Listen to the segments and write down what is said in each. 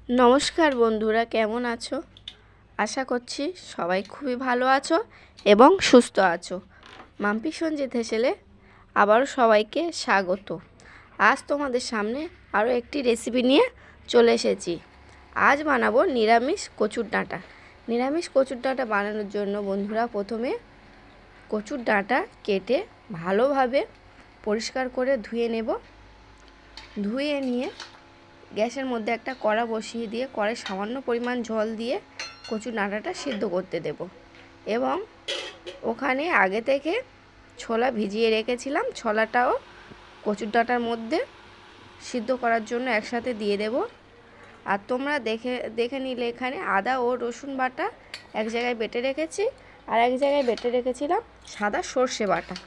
নমস্কার বন্ধুরা, কেমন আছো? আশা করছি সবাই খুবই ভালো আছো এবং সুস্থ আছো। মাম্পি সঞ্জিত হেসেলে আবারও সবাইকে স্বাগত। আজ তোমাদের সামনে আরও একটি রেসিপি নিয়ে চলে এসেছি। আজ বানাবো নিরামিষ কচুর ডাঁটা। নিরামিষ কচুর ডাঁটা বানানোর জন্য বন্ধুরা প্রথমে কচুর ডাঁটা কেটে ভালোভাবে পরিষ্কার করে ধুয়ে নেব। ধুয়ে নিয়ে গ্যাসের মধ্যে একটা কড়া বসিয়ে দিয়ে কড়াই সামান্য পরিমাণ জল দিয়ে কচুর ডাঁটাটা সিদ্ধ করতে দেব এবং ওখানে আগে থেকে ছোলা ভিজিয়ে রেখেছিলাম, ছোলাটাও কচুর ডাঁটার মধ্যে সিদ্ধ করার জন্য একসাথে দিয়ে দেব। আর তোমরা দেখে নিলে এখানে আদা ও রসুন বাটা এক জায়গায় বেটে রেখেছি আর এক জায়গায় বেটে রেখেছিলাম সাদা সর্ষে বাটা।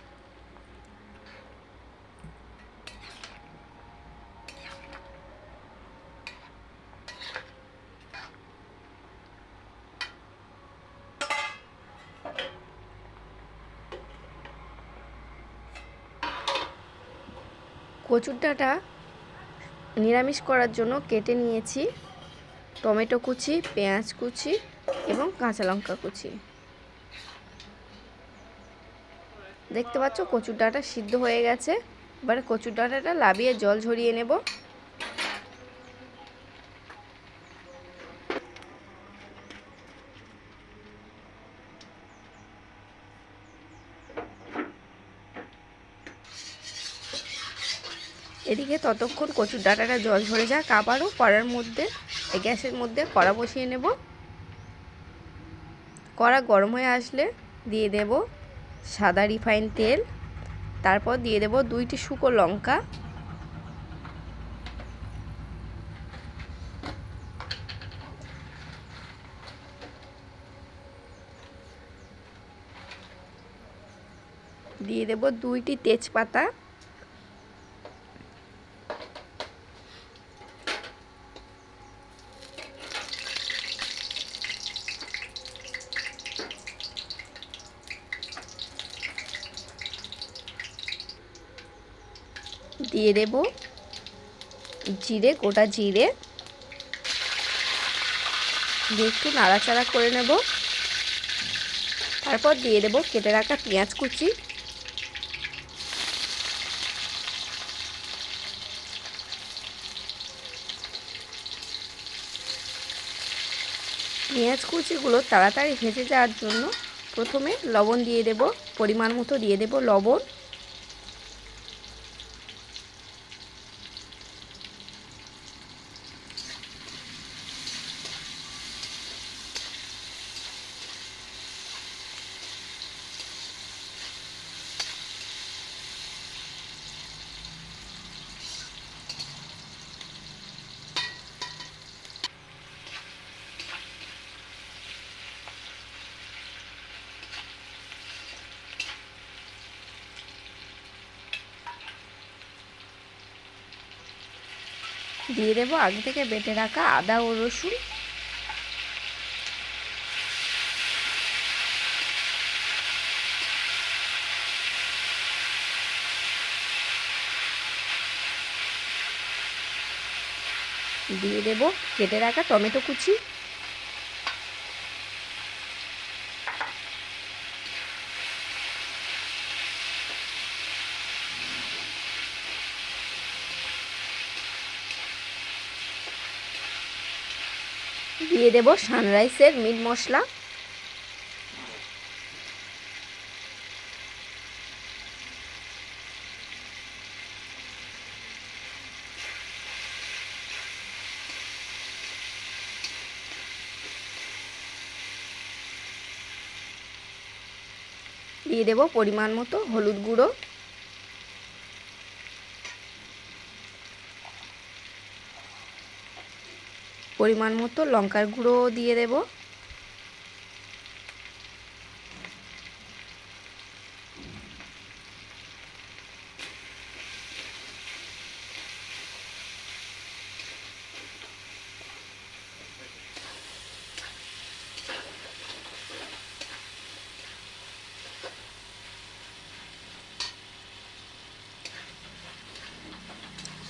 কচুর ডাঁটা নিরামিষ করার জন্য কেটে নিয়েছি টমেটো কুচি, পেঁয়াজ কুচি এবং কাঁচা লঙ্কা কুচি। দেখতে পাচ্ছ কচুর ডাঁটা সিদ্ধ হয়ে গেছে। এবারে কচুর ডাঁটাটা লাবিয়ে জল ঝরিয়ে নেব। এদিকে ততক্ষণ কচুর ডাঁটাটা জল ঝরে যাক, আবারও কড়ার মধ্যে গ্যাসের মধ্যে কড়া বসিয়ে নেব। কড়া গরম হয়ে আসলে দিয়ে দেব সাদা রিফাইন তেল, তারপর দিয়ে দেব 2টি শুকনো লঙ্কা, দিয়ে দেব 2টি তেজপাতা, দিয়ে দেব জিরে, গোটা জিরে দিয়ে একটু নাড়াচাড়া করে নেব। তারপর দিয়ে দেব কেটে রাখা পেঁয়াজ কুচি, পেঁয়াজ কুচিগুলো তাড়াতাড়ি ভেজে যাওয়ার জন্য প্রথমে লবণ দিয়ে দেব, পরিমাণ মতো দিয়ে দেব লবণ, দিয়ে দেব আগে থেকে বেটে রাখা আদা ও রসুন, দিয়ে দেব কেটে রাখা টমেটো কুচি, দিয়ে দেব সানরাইসের মিট মশলা, দিয়ে দেব পরিমাণ মতো হলুদ গুঁড়ো, পরিমাণ মতো লঙ্কার গুঁড়ো দিয়ে দেব,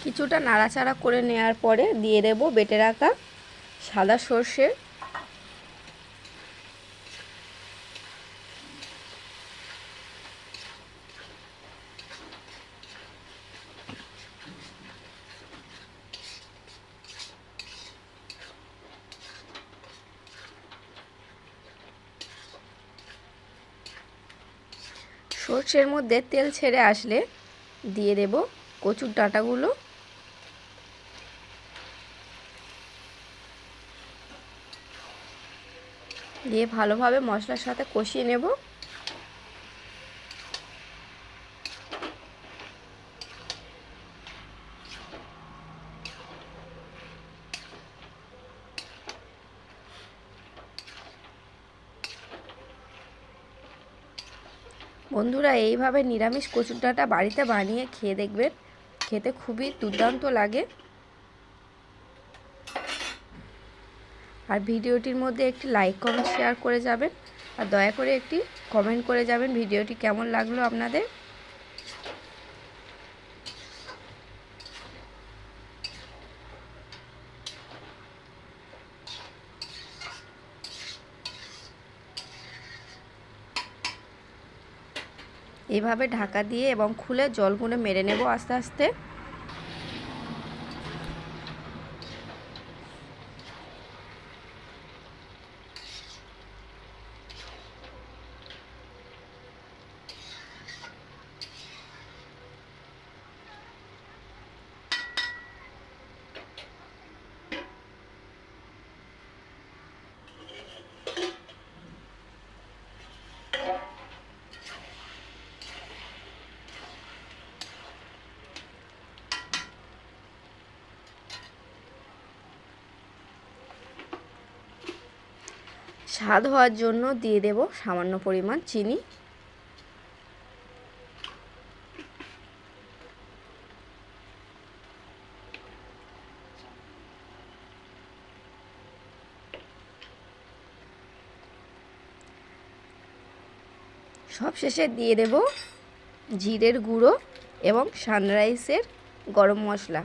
কিছুটা নাড়াচাড়া করে নেওয়ার পরে দিয়ে দেব বেটে রাখা সাদা সর্ষে, সর্ষের মধ্যে তেল ছেড়ে আসলে দিয়ে দেব কচুর ডাঁটাগুলো। দিয়ে ভালোভাবে মশলার সাথে কষিয়ে নেব। বন্ধুরা, এইভাবে নিরামিষ কচুর ডাঁটা বাড়িতে বানিয়ে খেয়ে দেখবেন, খেতে খুবই দুর্দান্ত লাগে। আর ভিডিওটির মধ্যে একটি লাইক কমেন্ট শেয়ার করে যাবেন, আর দয়া করে একটি কমেন্ট করে যাবেন ভিডিওটি কেমন লাগলো আপনাদের। এইভাবে ঢাকা দিয়ে এবং খুলে জলগুলো মেরে নেব আস্তে আস্তে। স্বাদ হওয়ার জন্য দিয়ে দেব সামান্য পরিমাণ চিনি। সবশেষে দিয়ে দেব জিরের গুঁড়ো এবং সানরাইসের গরম মশলা।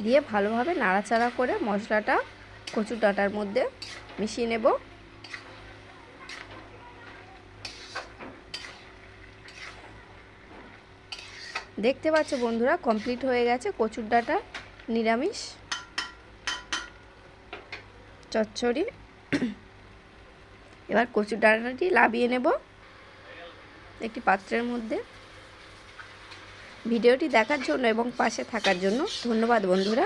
দিয়ে ভালোভাবে নাড়াচাড়া করে মশলাটা কচুর ডাঁটার মধ্যে মিশিয়ে নেব। দেখতে পাচ্ছ বন্ধুরা, কমপ্লিট হয়ে গেছে কচুর ডাঁটা নিরামিষ চচ্চড়ি। এবার কচুর ডাঁটাটি লাবিয়ে নেব একটি পাত্রের মধ্যে। ভিডিওটি দেখার জন্য এবং পাশে থাকার জন্য ধন্যবাদ বন্ধুরা।